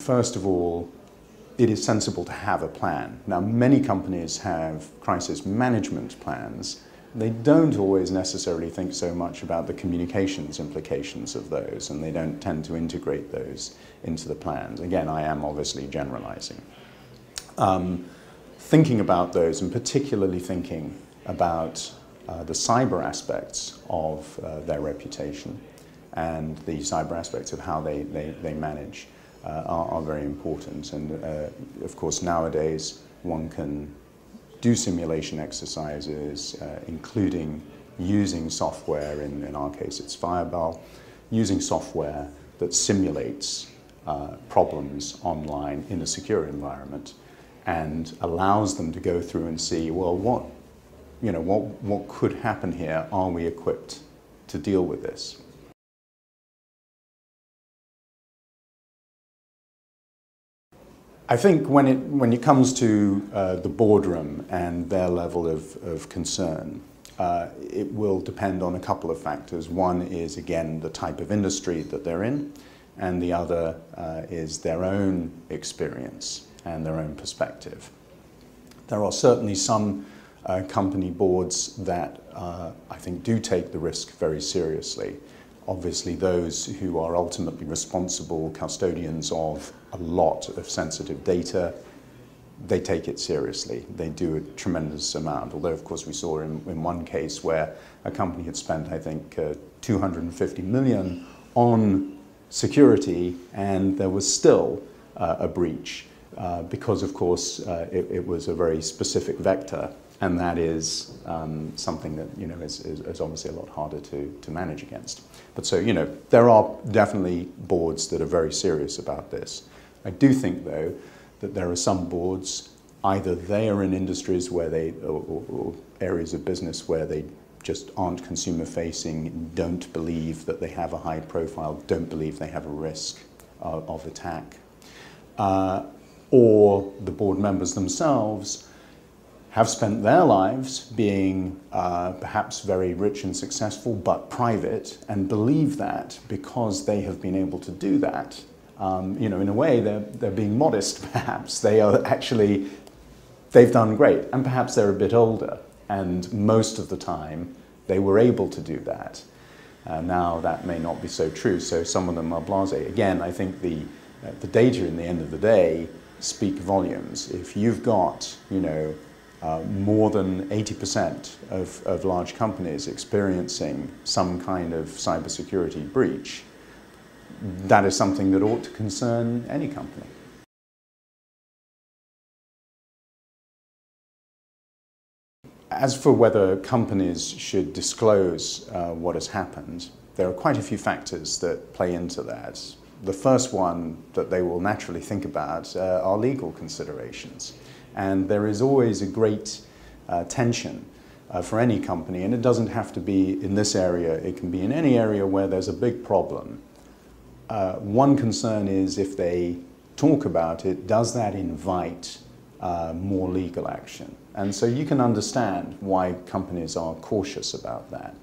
First of all, it is sensible to have a plan. Now, many companies have crisis management plans. They don't always necessarily think so much about the communications implications of those, and they don't tend to integrate those into the plans. Again, I am obviously generalizing. Thinking about those, and particularly thinking about the cyber aspects of their reputation and the cyber aspects of how they manage are very important. And of course, nowadays one can do simulation exercises, including using software, in our case it's Fireball, using software that simulates problems online in a secure environment and allows them to go through and see, well, what could happen here? Are we equipped to deal with this? I think when it comes to the boardroom and their level of concern, it will depend on a couple of factors. One is, again, the type of industry that they're in, and the other is their own experience and their own perspective. There are certainly some company boards that I think do take the risk very seriously. Obviously, those who are ultimately responsible custodians of a lot of sensitive data, they take it seriously. They do a tremendous amount. Although, of course, we saw in one case where a company had spent, I think, 250 million on security, and there was still a breach because, of course, it was a very specific vector. And that is something that is obviously a lot harder to manage against. But so there are definitely boards that are very serious about this. I do think though that there are some boards, either they are in industries where or areas of business where they just aren't consumer facing, don't believe that they have a high profile, don't believe they have a risk of attack, or the board members themselves have spent their lives being perhaps very rich and successful, but private, and believe that because they have been able to do that, in a way they're being modest perhaps. They've done great, and perhaps they're a bit older, and most of the time they were able to do that. Now that may not be so true, so some of them are blasé. Again, I think the data in the end of the day speak volumes. If you've got, more than 80% of large companies experiencing some kind of cybersecurity breach, that is something that ought to concern any company. As for whether companies should disclose what has happened, there are quite a few factors that play into that. The first one that they will naturally think about are legal considerations. And there is always a great tension for any company, and it doesn't have to be in this area, it can be in any area where there's a big problem. One concern is if they talk about it, does that invite more legal action? And so you can understand why companies are cautious about that.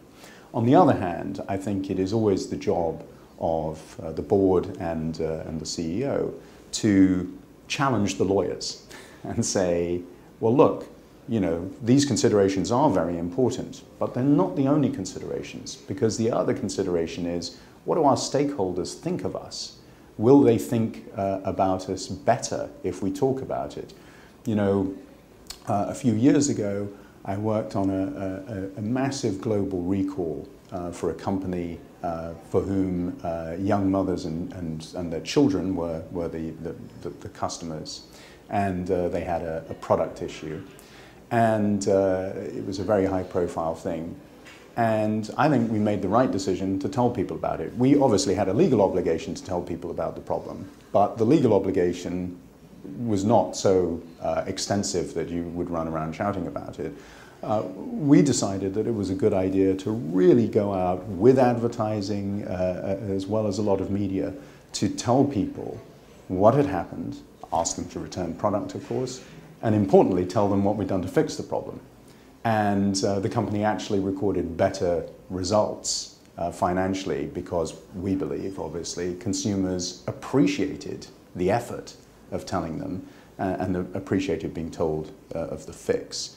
On the other hand, I think it is always the job of the board and the CEO to challenge the lawyers and say, well, look, these considerations are very important, but they're not the only considerations, because the other consideration is, what do our stakeholders think of us? Will they think about us better if we talk about it? A few years ago, I worked on a massive global recall for a company for whom young mothers and their children were the customers. And they had a product issue. And it was a very high-profile thing. And I think we made the right decision to tell people about it. We obviously had a legal obligation to tell people about the problem, but the legal obligation was not so extensive that you would run around shouting about it. We decided that it was a good idea to really go out with advertising as well as a lot of media to tell people what had happened, ask them to return product, of course, and importantly, tell them what we'd done to fix the problem. And the company actually recorded better results financially because we believe, obviously, consumers appreciated the effort of telling them and appreciated being told of the fix.